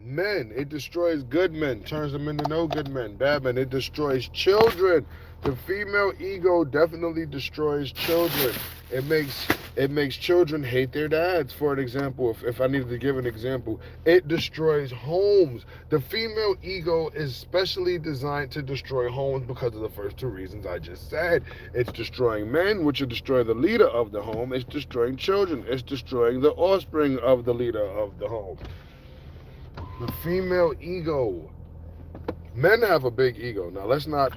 Men, it destroys good men, turns them into no good men. Bad men, it destroys children. The female ego definitely destroys children. It makes it makes children hate their dads. For an example, if I needed to give an example, it destroys homes. The female ego is specially designed to destroy homes because of the first two reasons I just said. It's destroying men, which will destroy the leader of the home. It's destroying children. It's destroying the offspring of the leader of the home. The female ego. Men have a big ego. Now let's not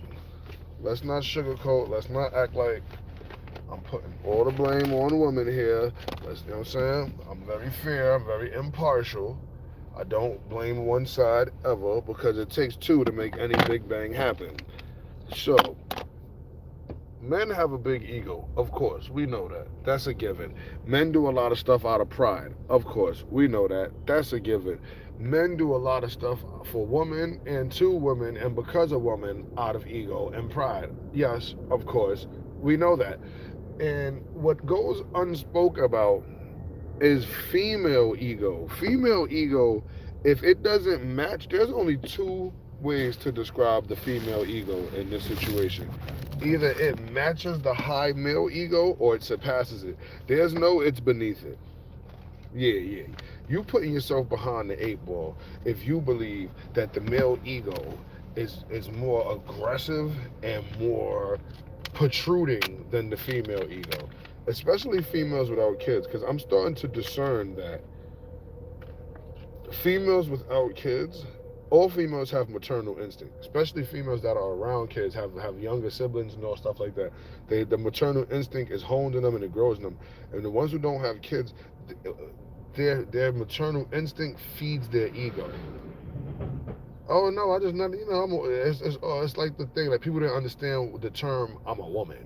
sugarcoat. Let's not act like I'm putting all the blame on women here. You know what I'm saying? I'm very fair. I'm very impartial. I don't blame one side ever because it takes two to make any big bang happen. So, men have a big ego, of course. We know that. That's a given. Men do a lot of stuff out of pride, of course. We know that. That's a given. Men do a lot of stuff for women and to women and because of women out of ego and pride. Yes, of course. We know that. And what goes unspoken about is female ego. Female ego, if it doesn't match, there's only two ways to describe the female ego in this situation. Either it matches the high male ego or it surpasses it. There's no it's beneath it. Yeah, yeah. You putting yourself behind the eight ball if you believe that the male ego is more aggressive and more protruding than the female ego, especially females without kids, because I'm starting to discern that females without kids, all females have maternal instinct, especially females that are around kids, have younger siblings and all stuff like that. The maternal instinct is honed in them and it grows in them. And the ones who don't have kids, their maternal instinct feeds their ego. Oh no, I just not it's like the thing like people didn't understand the term I'm a woman.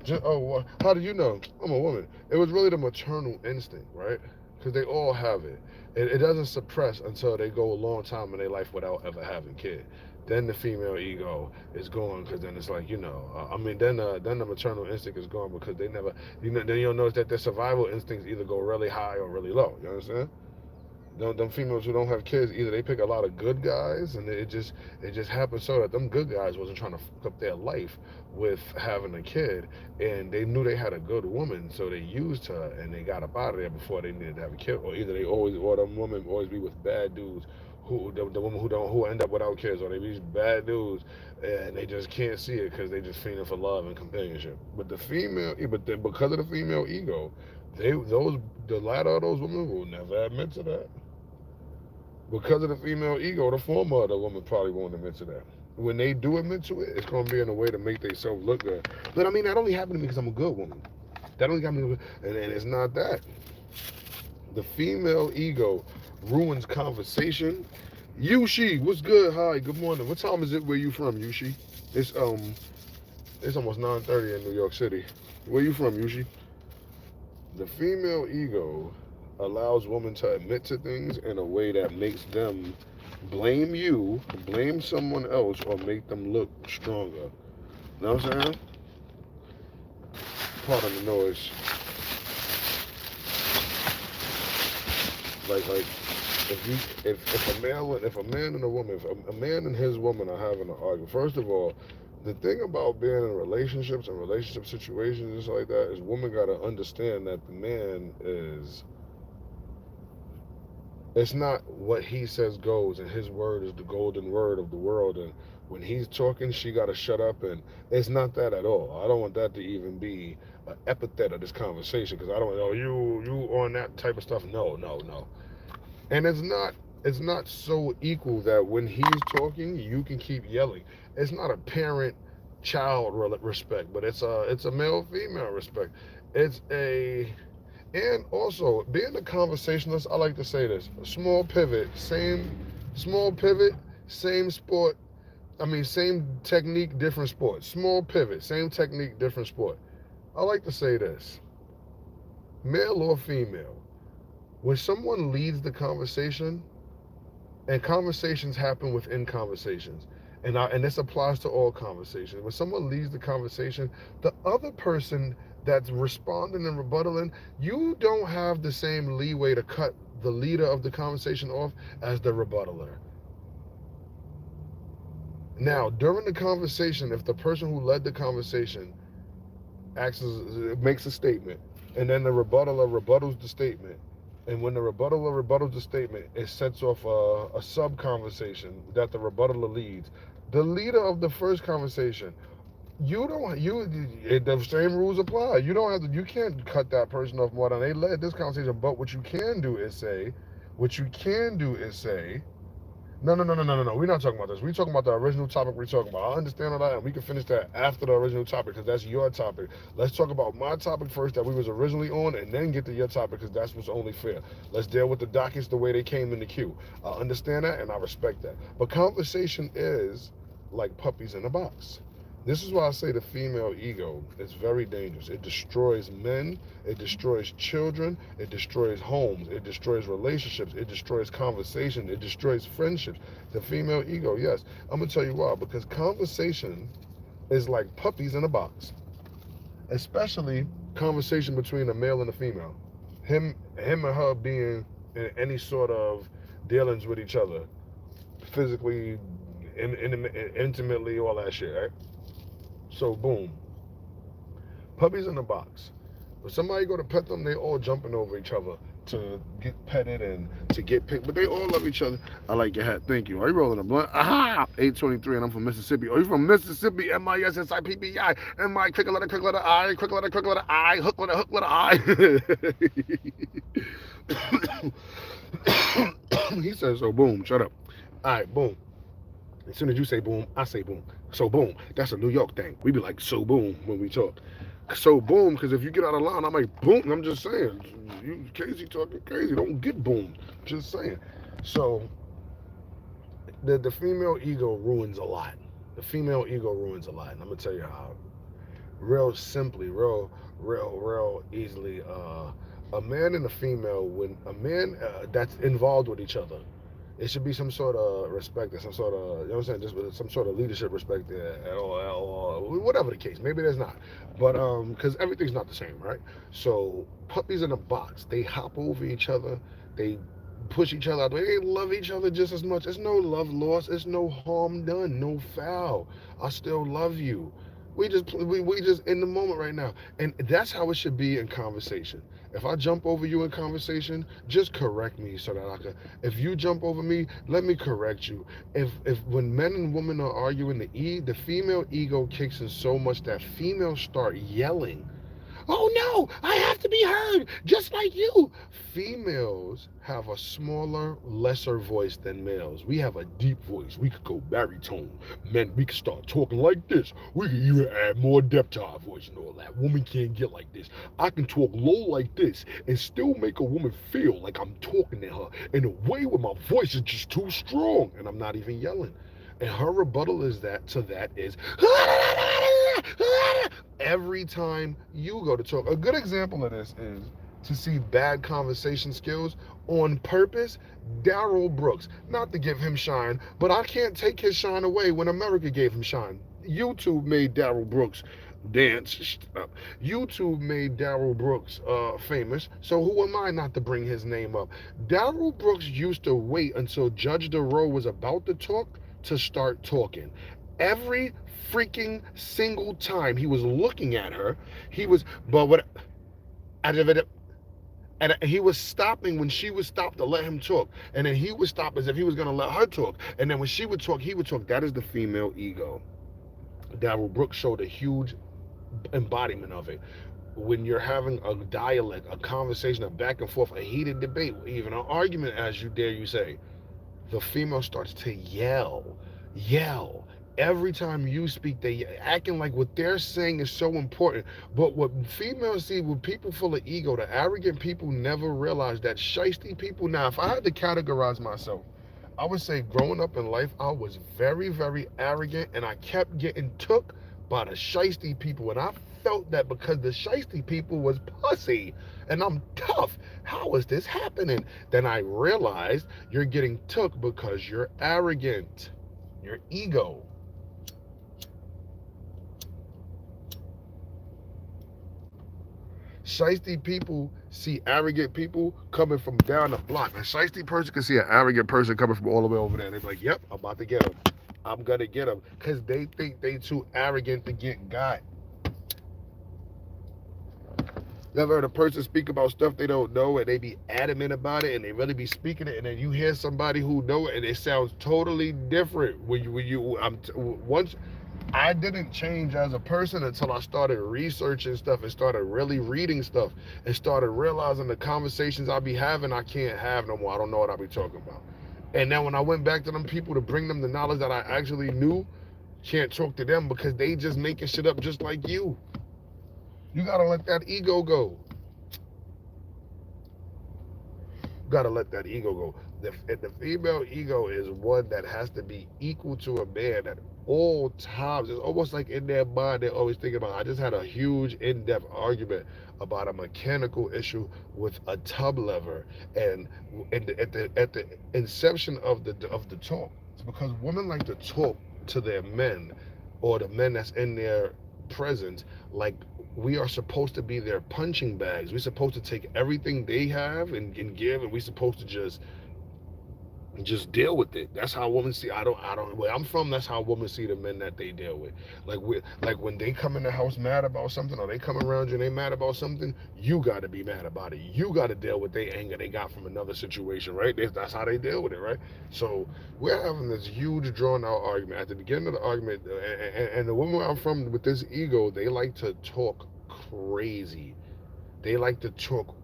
Just, oh, how did you know I'm a woman? It was really the maternal instinct, right? Because they all have it. It doesn't suppress until they go a long time in their life without ever having kid. Then the female ego is gone because then it's like then the maternal instinct is gone because they never then you'll notice that their survival instincts either go really high or really low. You understand? Them females who don't have kids, either they pick a lot of good guys, and it just happens so that them good guys wasn't trying to fuck up their life with having a kid, and they knew they had a good woman, so they used her and they got up out of there before they needed to have a kid, or either or them women always be with bad dudes who the women who end up without kids, or they be bad dudes and they just can't see it because they just feeling for love and companionship. But because of the female ego, the latter of those women will never admit to that. Because of the female ego, the former of the woman probably won't admit to that. When they do admit to it, it's going to be in a way to make themselves look good. But I mean, that only happened to me because I'm a good woman. That only got me, and it's not that. The female ego ruins conversation. Yushi, what's good? Hi, good morning. What time is it where you from, Yushi? It's it's almost 9:30 in New York City. Where you from, Yushi? The female ego allows women to admit to things in a way that makes them blame you, blame someone else, or make them look stronger. You know what I'm saying? Pardon the noise. Like if a man and a woman, if a man and his woman are having an argument, first of all, the thing about being in relationships and relationship situations and stuff like that is women gotta understand that the man is it's not what he says goes, and his word is the golden word of the world. And when he's talking, she got to shut up. And it's not that at all. I don't want that to even be an epithet of this conversation because I don't know you on that type of stuff. No, no, no. And it's not so equal that when he's talking, you can keep yelling. It's not a parent child respect, but it's a male female respect. It's a and also, being a conversationalist, I like to say this: small pivot, same sport. I mean, same technique, different sport. Small pivot, same technique, different sport. I like to say this: male or female, when someone leads the conversation, and conversations happen within conversations, and this applies to all conversations. When someone leads the conversation, the other person that's responding and rebuttaling, you don't have the same leeway to cut the leader of the conversation off as the rebuttaler. Now, during the conversation, if the person who led the conversation makes a statement, and then the rebuttaler rebuttals the statement, and when the rebuttaler rebuttals the statement, it sets off a sub conversation that the rebuttaler leads. The leader of the first conversation, the same rules apply. You can't cut that person off more than they led this conversation. But what you can do is say, no. We're not talking about this. We're talking about the original topic we're talking about. I understand all that, and we can finish that after the original topic because that's your topic. Let's talk about my topic first that we was originally on, and then get to your topic because that's what's only fair. Let's deal with the dockets the way they came in the queue. I understand that, and I respect that. But conversation is like puppies in a box. This is why I say the female ego is very dangerous. It destroys men, it destroys children, it destroys homes, it destroys relationships, it destroys conversation, it destroys friendships. The female ego, yes. I'm gonna tell you why. Because conversation is like puppies in a box. Especially conversation between a male and a female. Him and her being in any sort of dealings with each other. Physically, intimately, all that shit, right? So boom, puppies in a box. When somebody go to pet them, they all jumping over each other to get petted and to get picked, but they all love each other. I like your hat, thank you. Are you rolling a blunt? Aha! 823, and I'm from Mississippi. Are you from Mississippi? MISSIPPI. MI, quick letter I, quick letter I, hook letter I. He says, so boom, shut up. All right, boom. As soon as you say boom, I say boom. So boom, that's a New York thing. We be like so boom when we talk. So boom, because if you get out of line, I'm like boom. I'm just saying, you crazy talking crazy. Don't get boomed. Just saying. So the female ego ruins a lot. The female ego ruins a lot, and I'm gonna tell you how. Real simply, real easily. A man and a female, when a man that's involved with each other, it should be some sort of respect or some sort of, you know what I'm saying, just some sort of leadership respect there, or whatever the case. Maybe there's not, but because everything's not the same, right? So puppies in a box, they hop over each other, they push each other out the way. They love each other just as much. There's no love lost. There's no harm done. No foul. I still love you. We just in the moment right now, and that's how it should be in conversation. If I jump over you in conversation, just correct me so that I can. If you jump over me, let me correct you. If when men and women are arguing, the female ego kicks in so much that females start yelling. Oh no, I have to be heard, just like you. Females have a smaller, lesser voice than males. We have a deep voice. We could go baritone. Men, we could start talking like this. We could even add more depth to our voice and all that. Women can't get like this. I can talk low like this and still make a woman feel like I'm talking to her in a way where my voice is just too strong and I'm not even yelling. And her rebuttal is every time you go to talk. A good example of this is to see bad conversation skills on purpose. Darrell Brooks, not to give him shine, but I can't take his shine away when America gave him shine. YouTube made Darrell Brooks dance. YouTube made Darrell Brooks famous, so who am I not to bring his name up? Darrell Brooks used to wait until Judge DeRoe was about to talk to start talking. Every freaking single time he was looking at her, he was, but what, and he was stopping when she would stop to let him talk, and then he would stop as if he was going to let her talk, and then when she would talk, he would talk. That is the female ego. Darrell Brooks showed a huge embodiment of it. When you're having a dialect, a conversation, a back and forth, a heated debate, even an argument, as you say, the female starts to yell. Every time you speak, they acting like what they're saying is so important. But what females see with people full of ego, the arrogant people never realize that shiesty people. Now, if I had to categorize myself, I would say growing up in life, I was very, very arrogant, and I kept getting took by the shiesty people. And I felt that because the shiesty people was pussy and I'm tough. How is this happening? Then I realized you're getting took because you're arrogant. Your ego. Shiesty people see arrogant people coming from down the block. A shiesty person can see an arrogant person coming from all the way over there. They're like, yep, I'm about to get him. I'm gonna get him. Because they think they too arrogant to get got. You ever heard a person speak about stuff they don't know and they be adamant about it and they really be speaking it, and then you hear somebody who know it and it sounds totally different once I didn't change as a person until I started researching stuff and started really reading stuff and started realizing the conversations I be having I can't have no more. I don't know what I be talking about. And then when I went back to them people to bring them the knowledge that I actually knew, can't talk to them because they just making shit up just like you. You gotta let that ego go. You gotta let that ego go. The female ego is one that has to be equal to a man at all times. It's almost like in their mind they're always thinking about. I just had a huge in-depth argument about a mechanical issue with a tub lever, and at the inception of the talk, it's because women like to talk to their men or the men that's in their presence like we are supposed to be their punching bags. We're supposed to take everything they have and give, and we're supposed to just deal with it. That's how women see. I don't. Where I'm from, that's how women see the men that they deal with. Like when they come in the house mad about something, or they come around you and they mad about something, you got to be mad about it. You got to deal with their anger they got from another situation, right? That's how they deal with it, right? So we're having this huge drawn out argument. At the beginning of the argument, and the women where I'm from with this ego, they like to talk crazy. They like to talk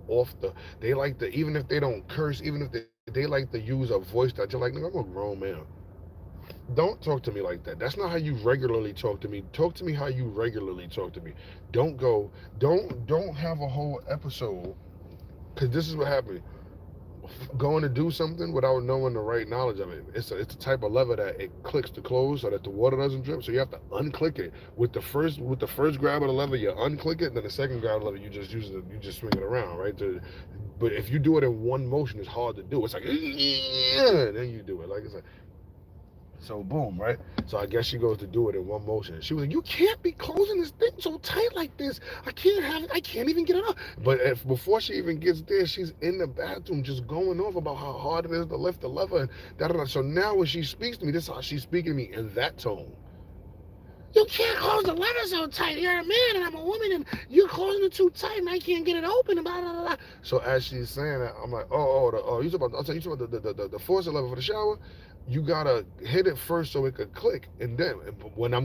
they like to, even if they don't curse, even if they like to use a voice that you're like, nigga, I'm a grown man. Don't talk to me like that. That's not how you regularly talk to me. Talk to me how you regularly talk to me. Don't have a whole episode, because this is what happened. Going to do something without knowing the right knowledge of it. It's a type of lever that it clicks to close so that the water doesn't drip. So you have to unclick it. With the first grab of the lever, you unclick it, and then the second grab of the lever, you just swing it around, right? But if you do it in one motion, it's hard to do. It's like, and then you do it. Like it's like, so boom, right? So I guess she goes to do it in one motion. She was like, you can't be closing this thing so tight like this. I can't have it. I can't even get it up. But before she even gets there, she's in the bathroom just going off about how hard it is to lift the lever and da-da-da. So now when she speaks to me, this is how she's speaking to me in that tone. You can't close the lever so tight. You're a man and I'm a woman and you're closing it too tight and I can't get it open. Blah, blah, blah. So as she's saying that, I'm like, you talking about the faucet lever for the shower? You gotta hit it first so it could click, and then when I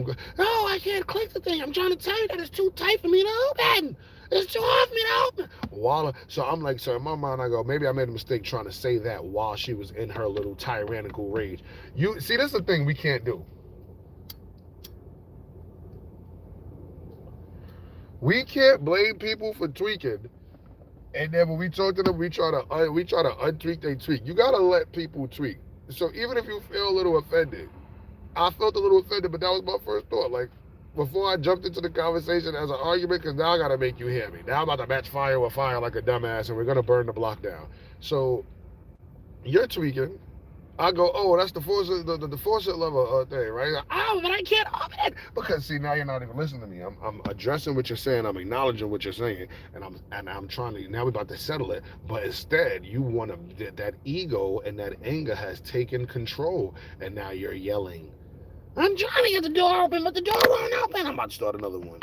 can't click the thing. I'm trying to tell you that it's too tight for me to open. It's too hard for me to open. So I'm like, so in my mind I go, maybe I made a mistake trying to say that while she was in her little tyrannical rage. You see, this is the thing we can't do. We can't blame people for tweaking, and then when we talk to them, we try to untweak they tweak. You gotta let people tweak. So even if you feel a little offended, I felt a little offended, but that was my first thought. Like, before I jumped into the conversation as an argument, because now I got to make you hear me. Now I'm about to match fire with fire like a dumbass, and we're going to burn the block down. So you're tweaking. I go, oh, that's the faucet lever thing, right? Like, oh, but I can't open it. Because, see, now you're not even listening to me. I'm addressing what you're saying. I'm acknowledging what you're saying. And I'm trying to, now we're about to settle it. But instead, you want to, that ego and that anger has taken control. And now you're yelling. I'm trying to get the door open, but the door won't open. I'm about to start another one.